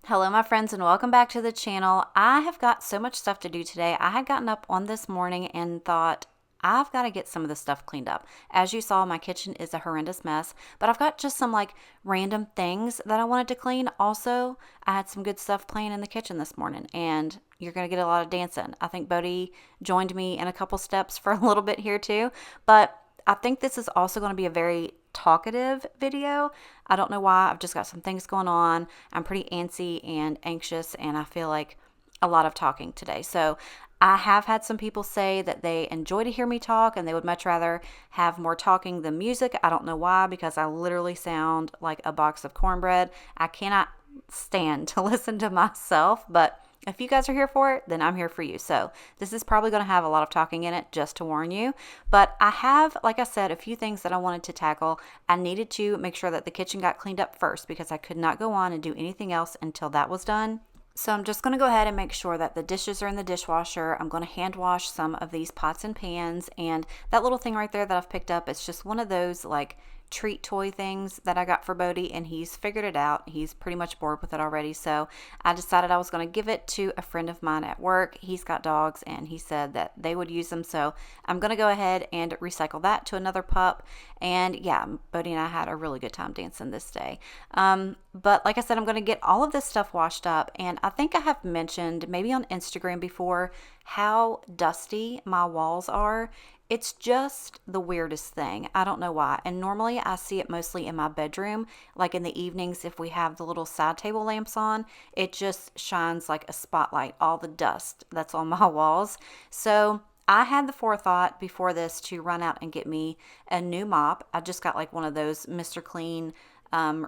Hello my friends and welcome back to the channel. I have got so much stuff to do today. I had gotten up on this morning and thought I've got to get some of this stuff cleaned up. As you saw, my kitchen is a horrendous mess, but I've got just some like random things that I wanted to clean. Also, I had some good stuff playing in the kitchen this morning and you're going to get a lot of dancing. I think Bodie joined me in a couple steps for a little bit here too, but I think this is also going to be a very talkative video. I don't know why. I've just got some things going on. I'm pretty antsy and anxious, and I feel like a lot of talking today. So I have had some people say that they enjoy to hear me talk and they would much rather have more talking than music. I don't know why, because I literally sound like a box of cornbread. I cannot stand to listen to myself, but if you guys are here for it, then I'm here for you. So this is probably going to have a lot of talking in it, just to warn you. But I have, like I said, a few things that I wanted to tackle. I needed to make sure that the kitchen got cleaned up first because I could not go on and do anything else until that was done. So I'm just going to go ahead and make sure that the dishes are in the dishwasher. I'm going to hand wash some of these pots and pans. And that little thing right there that I've picked up, it's just one of those like treat toy things that I got for Bodie, and he's figured it out. He's pretty much bored with it already. So I decided I was going to give it to a friend of mine at work. He's got dogs and he said that they would use them. So I'm going to go ahead and recycle that to another pup. And yeah, Bodie and I had a really good time dancing this day. But like I said, I'm going to get all of this stuff washed up. And I think I have mentioned maybe on Instagram before how dusty my walls are. It's just the weirdest thing. I don't know why. And normally I see it mostly in my bedroom. Like in the evenings, if we have the little side table lamps on, it just shines like a spotlight, all the dust that's on my walls. So I had the forethought before this to run out and get me a new mop. I just got like one of those Mr. Clean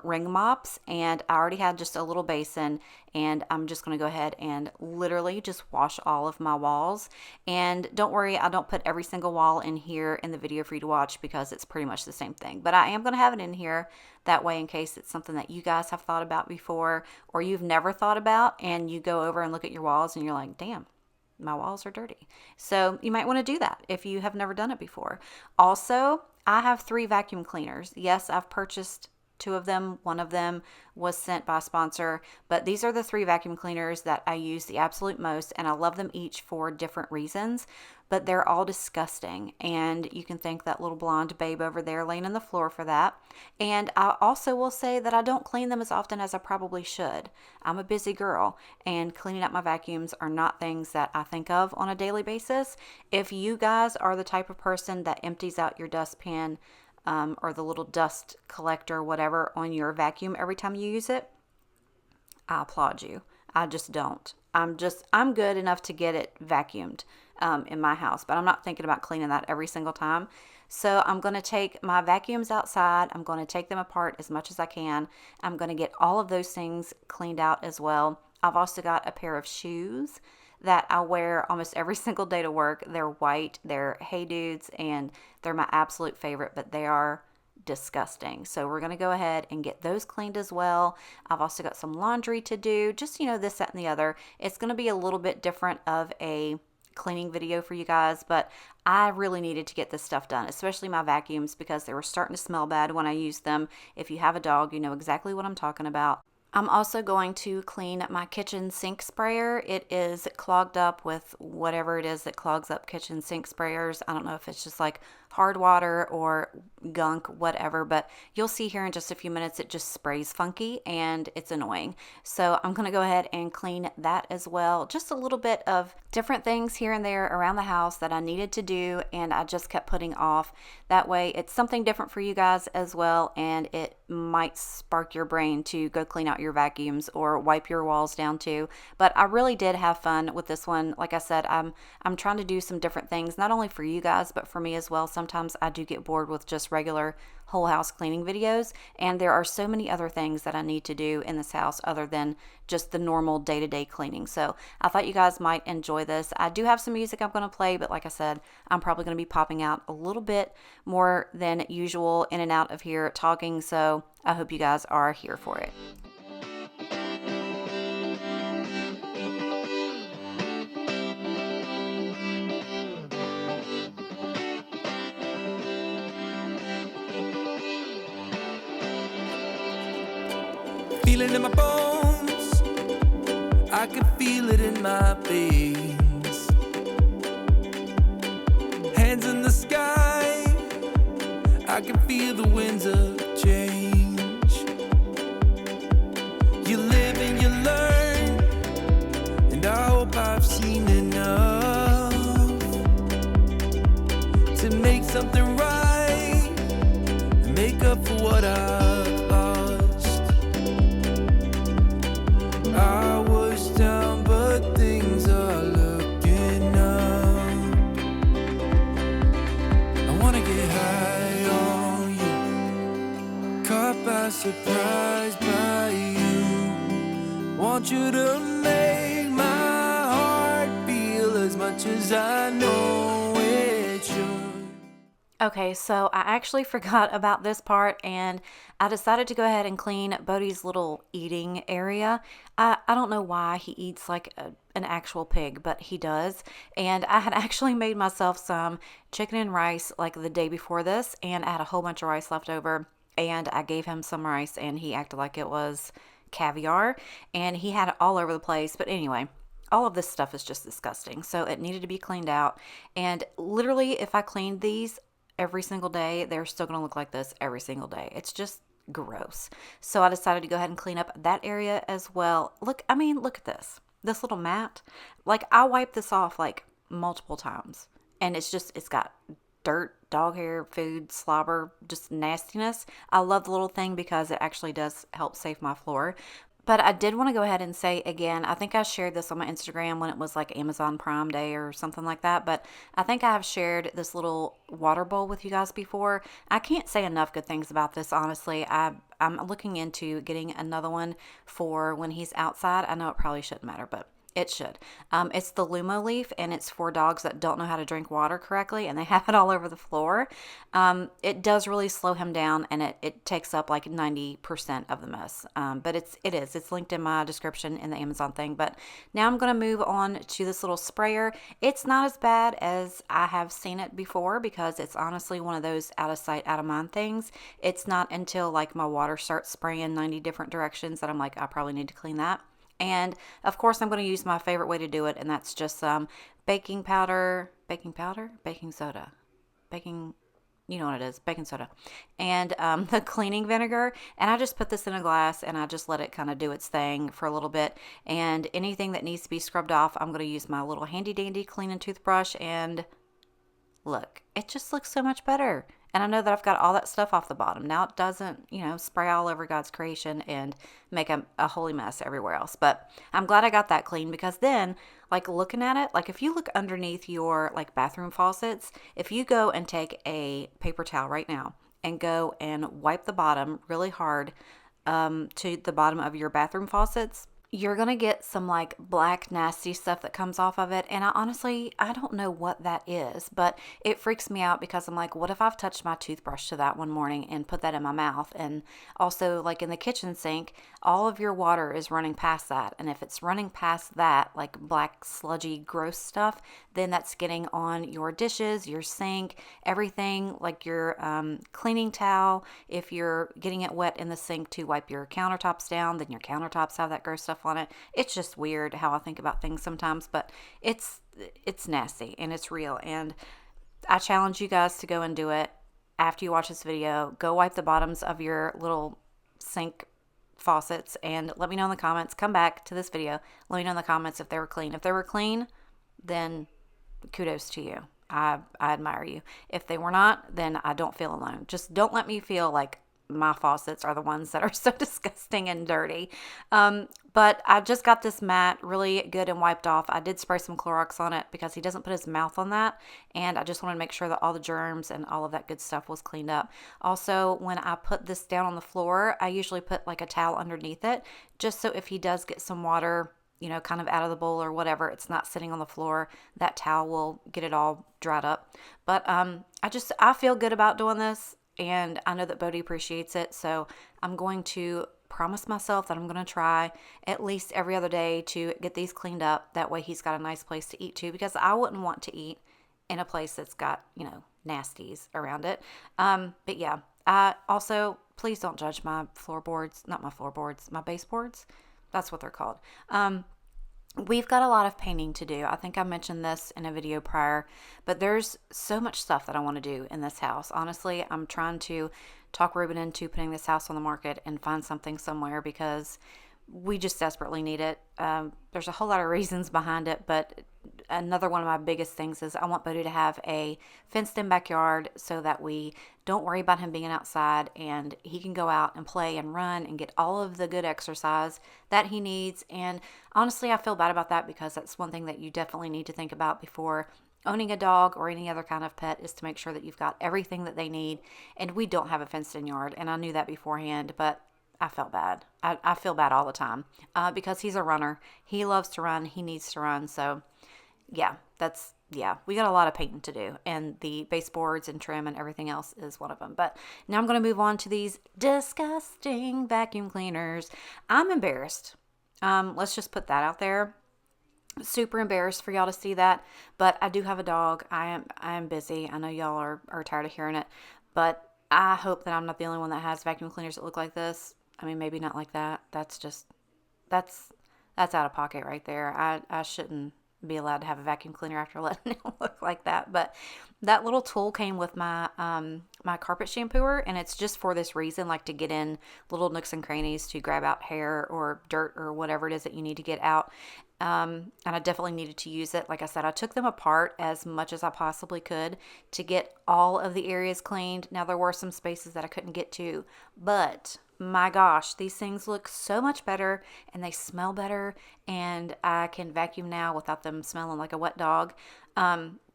ring mops, and I already had just a little basin, and I'm just going to go ahead and literally just wash all of my walls. And don't worry, I don't put every single wall in here in the video for you to watch because it's pretty much the same thing, but I am going to have it in here that way in case it's something that you guys have thought about before or you've never thought about, and you go over and look at your walls and you're like, damn, my walls are dirty. So you might want to do that if you have never done it before. Also, I have 3 vacuum cleaners. Yes, I've purchased 2 of them. One of them was sent by a sponsor, but these are the 3 vacuum cleaners that I use the absolute most, and I love them each for different reasons, but they're all disgusting, and you can thank that little blonde babe over there laying on the floor for that. And I also will say that I don't clean them as often as I probably should. I'm a busy girl, and cleaning up my vacuums are not things that I think of on a daily basis. If you guys are the type of person that empties out your dustpan or the little dust collector, whatever, on your vacuum every time you use it, I applaud you. I just don't. I'm good enough to get it vacuumed in my house, but I'm not thinking about cleaning that every single time. So I'm going to take my vacuums outside. I'm going to take them apart as much as I can. I'm going to get all of those things cleaned out as well. I've also got a pair of shoes that I wear almost every single day to work. They're white, they're Hey Dudes, and they're my absolute favorite, but they are disgusting. So we're going to go ahead and get those cleaned as well. I've also got some laundry to do, just, this, that, and the other. It's going to be a little bit different of a cleaning video for you guys, but I really needed to get this stuff done, especially my vacuums, because they were starting to smell bad when I used them. If you have a dog, you know exactly what I'm talking about. I'm also going to clean my kitchen sink sprayer. It is clogged up with whatever it is that clogs up kitchen sink sprayers. I don't know if it's just like hard water or gunk, whatever, but you'll see here in just a few minutes it just sprays funky and it's annoying. So I'm going to go ahead and clean that as well. Just a little bit of different things here and there around the house that I needed to do and I just kept putting off. That way it's something different for you guys as well, and it might spark your brain to go clean out your vacuums or wipe your walls down too. But I really did have fun with this one. Like I said, I'm trying to do some different things, not only for you guys, but for me as well. Sometimes I do get bored with just regular whole house cleaning videos, and there are so many other things that I need to do in this house other than just the normal day-to-day cleaning. So I thought you guys might enjoy this. I do have some music I'm going to play, but like I said, I'm probably going to be popping out a little bit more than usual in and out of here talking, so I hope you guys are here for it. Feeling in my bones, I can feel it in my veins. Hands in the sky, I can feel the winds of change. You live and you learn, and I hope I've seen enough to make something right and make up for what I've lost. I was down, but things are looking up. I wanna get high on you, caught by surprise by you. Want you to make my heart feel as much as I know it should. Okay, so I actually forgot about this part, and I decided to go ahead and clean Bodhi's little eating area. I don't know why he eats like an actual pig, but he does. And I had actually made myself some chicken and rice like the day before this, and I had a whole bunch of rice left over, and I gave him some rice, and he acted like it was caviar, and he had it all over the place. But anyway, all of this stuff is just disgusting, so it needed to be cleaned out. And literally, if I cleaned these every single day, they're still going to look like this every single day. It's just gross. So I decided to go ahead and clean up that area as well. Look at this little mat. Like, I wiped this off like multiple times, and it's got dirt, dog hair, food, slobber, just nastiness. I love the little thing because it actually does help save my floor. But I did want to go ahead and say again, I think I shared this on my Instagram when it was like Amazon Prime Day or something like that. But I think I have shared this little water bowl with you guys before. I can't say enough good things about this, honestly. I'm looking into getting another one for when he's outside. I know it probably shouldn't matter, but it should. It's the LumoLeaf, and it's for dogs that don't know how to drink water correctly, and they have it all over the floor. It does really slow him down, and it takes up like 90% of the mess. But it's linked in my description in the Amazon thing. But now I'm going to move on to this little sprayer. It's not as bad as I have seen it before, because it's honestly one of those out of sight, out of mind things. It's not until like my water starts spraying 90 different directions that I'm like, I probably need to clean that. And of course, I'm going to use my favorite way to do it, and that's just some baking soda, you know what it is, baking soda, and the cleaning vinegar. And I just put this in a glass, and I just let it kind of do its thing for a little bit. And anything that needs to be scrubbed off, I'm going to use my little handy dandy cleaning toothbrush, and look, it just looks so much better. And I know that I've got all that stuff off the bottom. Now it doesn't, spray all over God's creation and make a holy mess everywhere else. But I'm glad I got that clean, because then, like, looking at it, like if you look underneath your like bathroom faucets, if you go and take a paper towel right now and go and wipe the bottom really hard to the bottom of your bathroom faucets, you're going to get some like black nasty stuff that comes off of it. And I don't know what that is, but it freaks me out, because I'm like, what if I've touched my toothbrush to that one morning and put that in my mouth? And also, like in the kitchen sink, all of your water is running past that. And if it's running past that, like black, sludgy, gross stuff, then that's getting on your dishes, your sink, everything, like your cleaning towel. If you're getting it wet in the sink to wipe your countertops down, then your countertops have that gross stuff on it. It's just weird how I think about things sometimes, but it's nasty and it's real. And I challenge you guys to go and do it after you watch this video. Go wipe the bottoms of your little sink faucets and let me know in the comments. Come back to this video. Let me know in the comments if they were clean. If they were clean, then kudos to you. I admire you. If they were not, then I don't feel alone. Just don't let me feel like my faucets are the ones that are so disgusting and dirty. But I just got this mat really good and wiped off. I did spray some Clorox on it because he doesn't put his mouth on that. And I just wanted to make sure that all the germs and all of that good stuff was cleaned up. Also, when I put this down on the floor, I usually put like a towel underneath it, just so if he does get some water, kind of out of the bowl or whatever, it's not sitting on the floor. That towel will get it all dried up. But I feel good about doing this. And I know that Bodhi appreciates it, so I'm going to promise myself that I'm going to try at least every other day to get these cleaned up. That way he's got a nice place to eat too, because I wouldn't want to eat in a place that's got, nasties around it. But yeah, also, please don't judge my floorboards, not my floorboards, my baseboards. That's what they're called. we've got a lot of painting to do. I think I mentioned this in a video prior, but there's so much stuff that I want to do in this house. Honestly, I'm trying to talk Ruben into putting this house on the market and find something somewhere because we just desperately need it. There's a whole lot of reasons behind it, but another one of my biggest things is I want Bodhi to have a fenced-in backyard so that we don't worry about him being outside and he can go out and play and run and get all of the good exercise that he needs. And honestly, I feel bad about that because that's one thing that you definitely need to think about before owning a dog or any other kind of pet, is to make sure that you've got everything that they need. And we don't have a fenced-in yard, and I knew that beforehand, but I felt bad. I feel bad all the time because he's a runner. He loves to run. He needs to run. So yeah, we got a lot of painting to do, and the baseboards and trim and everything else is one of them. But now I'm going to move on to these disgusting vacuum cleaners. I'm embarrassed. Let's just put that out there. Super embarrassed for y'all to see that, but I do have a dog. I am busy. I know y'all are tired of hearing it, but I hope that I'm not the only one that has vacuum cleaners that look like this. I mean, maybe not like that. That's out of pocket right there. I shouldn't be allowed to have a vacuum cleaner after letting it look like that. But that little tool came with my my carpet shampooer, and it's just for this reason, like to get in little nooks and crannies to grab out hair or dirt or whatever it is that you need to get out. And I definitely needed to use it. Like I said, I took them apart as much as I possibly could to get all of the areas cleaned. Now, there were some spaces that I couldn't get to, but my gosh, these things look so much better and they smell better, and I can vacuum now without them smelling like a wet dog.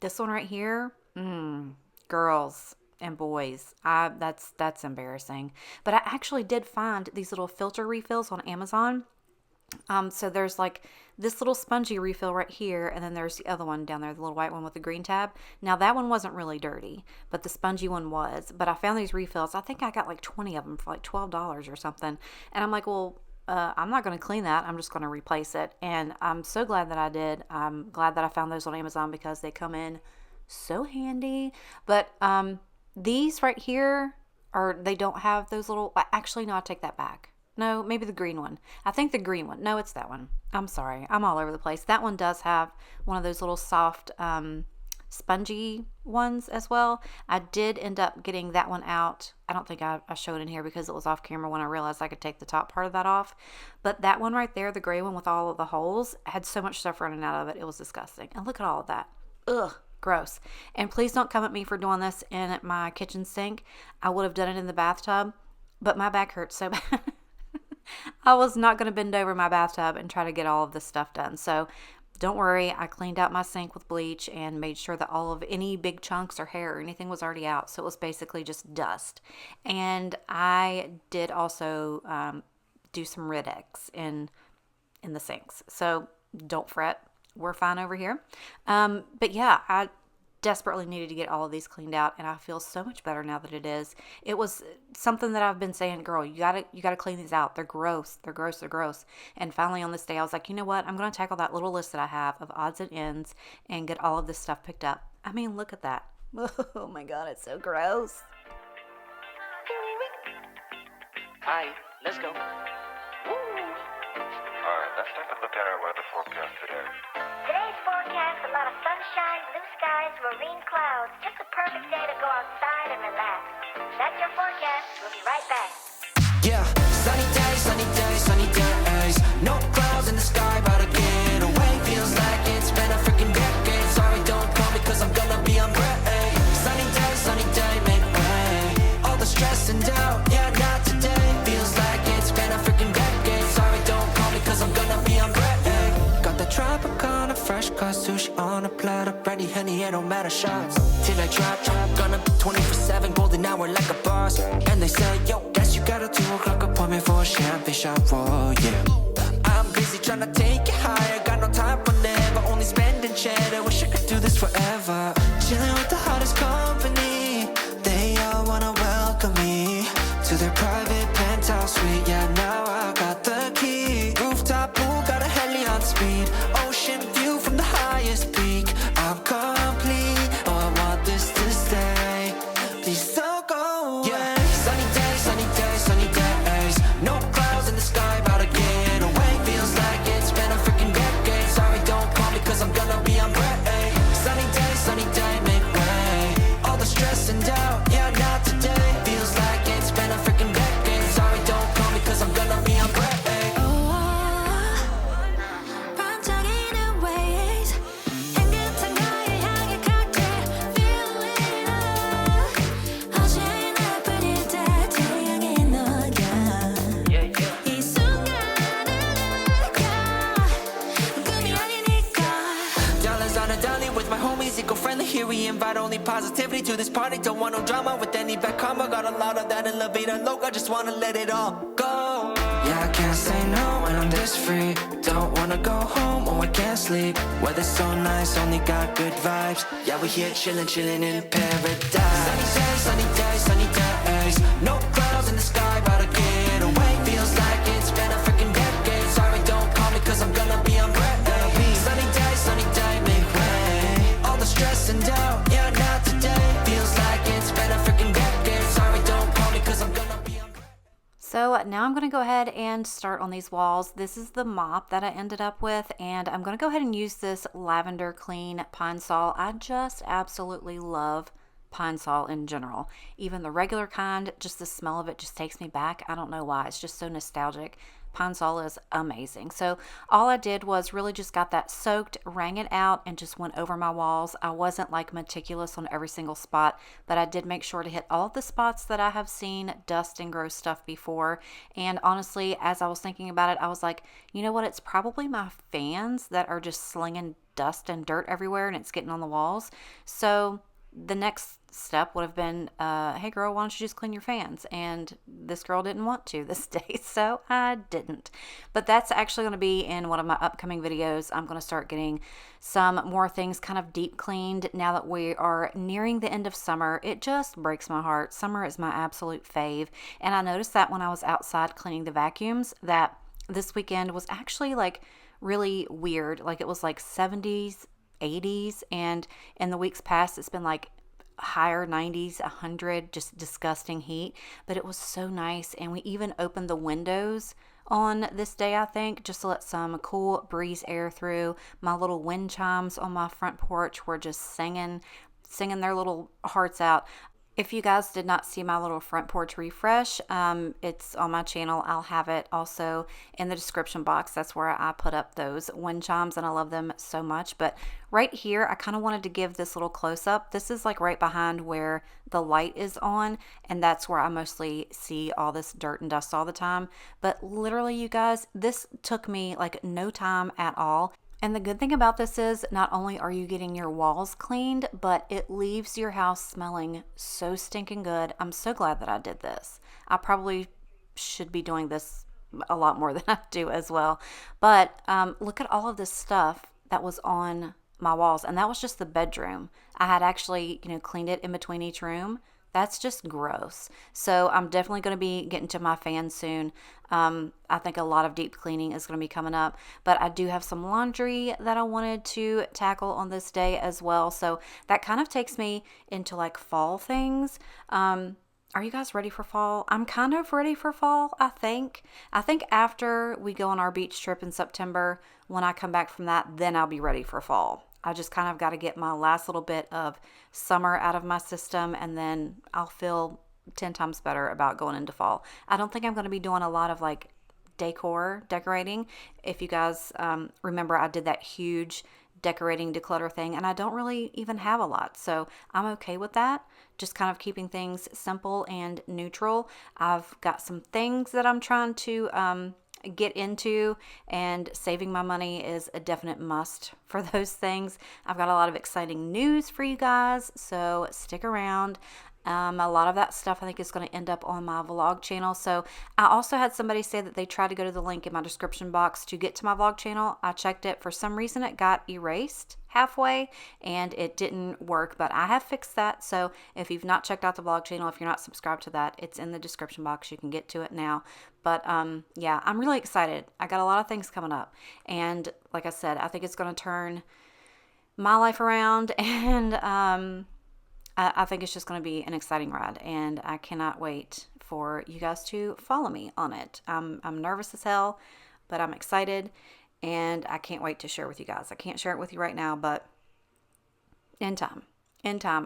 This one right here, girls and boys, that's embarrassing. But I actually did find these little filter refills on Amazon. So there's like this little spongy refill right here, and then there's the other one down there, the little white one with the green tab. Now that one wasn't really dirty, but the spongy one was. But I found these refills. I think I got like 20 of them for like $12 or something. And I'm like, well, I'm not going to clean that. I'm just going to replace it. And I'm so glad that I did. I'm glad that I found those on Amazon because they come in so handy. But these right here they don't have those little, actually, no, I take that back. No, maybe the green one. I think the green one. No, it's that one. I'm sorry. I'm all over the place. That one does have one of those little soft, spongy ones as well. I did end up getting that one out. I don't think I showed it in here because it was off camera when I realized I could take the top part of that off. But that one right there, the gray one with all of the holes, had so much stuff running out of it. It was disgusting. And look at all of that. Ugh. Gross. And please don't come at me for doing this in my kitchen sink. I would have done it in the bathtub, but my back hurts so bad. I was not going to bend over my bathtub and try to get all of this stuff done. So don't worry. I cleaned out my sink with bleach and made sure that all of any big chunks or hair or anything was already out. So it was basically just dust. And I did also do some Rid-X in the sinks. So don't fret. We're fine over here. But yeah, I desperately needed to get all of these cleaned out, and I feel so much better now that it is. It was something that I've been saying, girl, you gotta clean these out. They're gross. They're gross. They're gross. And finally on this day, I was like, you know what? I'm going to tackle that little list that I have of odds and ends and get all of this stuff picked up. I mean, look at that. Oh my God, it's so gross. Hi, let's go. Alright, let's take a look at our weather forecast today. Today's forecast, a lot of sunshine, blue skies, marine clouds. Just a perfect day to go outside and relax. That's your forecast. We'll be right back. Yeah, sunny days, sunny days, sunny days. No clouds in the sky, about to get away. Feels like it's been a freaking decade. Sorry, don't call me cause I'm gonna be on break. Sunny day, make way. All the stress and doubt, yeah, not today. Feels like it's been a freaking decade. Sorry, don't call me cause I'm gonna be on break. Got the Tropicana, fresh cut sushi on a platter. Brandy, honey, it don't matter shots. Till I drop, gonna be 24/7, golden hour like a boss. And they say, yo, guess you got a 2 o'clock appointment for a champagne shot, whoa, yeah. I'm busy trying to take it higher, got no time for never, only spending cheddar. Wish I could do this forever. Chilling with the hottest company, they all wanna welcome me to their private penthouse suite. Yeah, now I got the key. Rooftop pool, got a heli on speed. Ocean view from the highest peak. I'm complete, oh, I want this to stay. Please don't go away. Yeah, sunny days, sunny days, sunny days. No clouds in the sky, about to get away. Feels like it's been a freaking decade. with my homies, eco-friendly. Here we invite only positivity to this party. Don't want no drama with any bad karma. Got a lot of that in La Vida Loca. Just wanna let it all go. Yeah, I can't say no when I'm this free. Don't wanna go home or I can't sleep. Weather's so nice, only got good vibes. Yeah, we here chillin', chillin' in paradise. Sunny days, sunny days. No clouds in the sky, about to get away. Feels like it's been a freaking decade. Sorry, don't call me cause I'm gonna be on break. Sunny day, make way. All the stress and doubt, yeah, not today. Feels like it's been a freaking decade. Sorry, don't call me cause I'm gonna be on break. So now I'm going to go ahead and start on these walls. This is the mop that I ended up with, and I'm going to go ahead and use this Lavender Clean Pine Sol. I just absolutely love Pine Sol in general. Even the regular kind, just the smell of it just takes me back. I don't know why. It's just so nostalgic. Pine Sol is amazing. So all I did was really just got that soaked, wrang it out, and just went over my walls. I wasn't like meticulous on every single spot, but I did make sure to hit all the spots that I have seen dust and gross stuff before. And honestly, as I was thinking about it, I was like, you know what? It's probably my fans that are just slinging dust and dirt everywhere, and it's getting on the walls. So the next step would have been, hey girl, why don't you just clean your fans? And this girl didn't want to this day, so I didn't. But that's actually going to be in one of my upcoming videos. I'm going to start getting some more things kind of deep cleaned now that we are nearing the end of summer. It just breaks my heart. Summer is my absolute fave. And I noticed that when I was outside cleaning the vacuums, that this weekend was actually like really weird. Like it was like 70s, 80s, and in the weeks past it's been like higher 90s, 100, just disgusting heat. But it was so nice, and we even opened the windows on this day, I think, just to let some cool breeze air through. My little wind chimes on my front porch were just singing their little hearts out. If you guys did not see my little front porch refresh, it's on my channel. I'll have it also in the description box. That's where I put up those wind chimes, and I love them so much. But right here, I kind of wanted to give this little close-up. This is like right behind where the light is on, and that's where I mostly see all this dirt and dust all the time. But literally, you guys, this took me like no time at all. And the good thing about this is not only are you getting your walls cleaned, but it leaves your house smelling so stinking good. I'm so glad that I did this. I probably should be doing this a lot more than I do as well. But look at all of this stuff that was on my walls. And that was just the bedroom. I had actually, cleaned it in between each room. That's just gross. So I'm definitely going to be getting to my fan soon. I think a lot of deep cleaning is going to be coming up. But I do have some laundry that I wanted to tackle on this day as well. So that kind of takes me into like fall things. Are you guys ready for fall? I'm kind of ready for fall, I think. I think after we go on our beach trip in September, when I come back from that, then I'll be ready for fall. I just kind of got to get my last little bit of summer out of my system, and then I'll feel 10 times better about going into fall. I don't think I'm going to be doing a lot of like decorating. If you guys remember, I did that huge decorating declutter thing, and I don't really even have a lot, so I'm okay with that. Just kind of keeping things simple and neutral. I've got some things that I'm trying to get into, and saving my money is a definite must for those things. I've got a lot of exciting news for you guys, so stick around. A lot of that stuff I think is going to end up on my vlog channel. So I also had somebody say that they tried to go to the link in my description box to get to my vlog channel. I checked it. For some reason it got erased halfway and it didn't work, but I have fixed that. So if you've not checked out the vlog channel, if you're not subscribed to that, it's in the description box. You can get to it now. But yeah, I'm really excited. I got a lot of things coming up, and like I said, I think it's going to turn my life around, and I think it's just going to be an exciting ride, and I cannot wait for you guys to follow me on it. I'm nervous as hell, but I'm excited, and I can't wait to share with you guys. I can't share it with you right now, but in time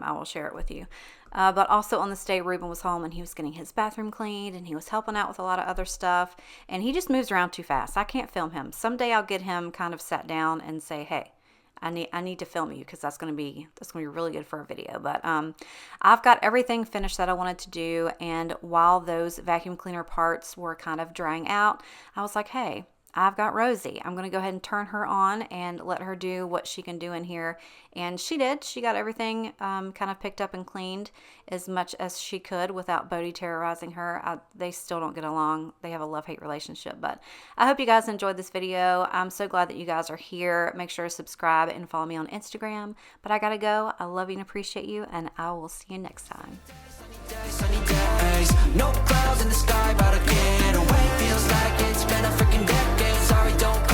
I will share it with you. But also on this day, Ruben was home, and he was getting his bathroom cleaned, and he was helping out with a lot of other stuff, and he just moves around too fast. I can't film him. Someday I'll get him kind of sat down and say, hey, I need to film you, because that's gonna be really good for a video. But I've got everything finished that I wanted to do, and while those vacuum cleaner parts were kind of drying out, I was like, hey, I've got Rosie. I'm going to go ahead and turn her on and let her do what she can do in here. And she did. She got everything kind of picked up and cleaned as much as she could without Bodhi terrorizing her. They still don't get along. They have a love-hate relationship. But I hope you guys enjoyed this video. I'm so glad that you guys are here. Make sure to subscribe and follow me on Instagram. But I got to go. I love you and appreciate you. And I will see you next time. Sunny days, no clouds in the sky, about to get away. Feels like it's been a freaking decade. Sorry, don't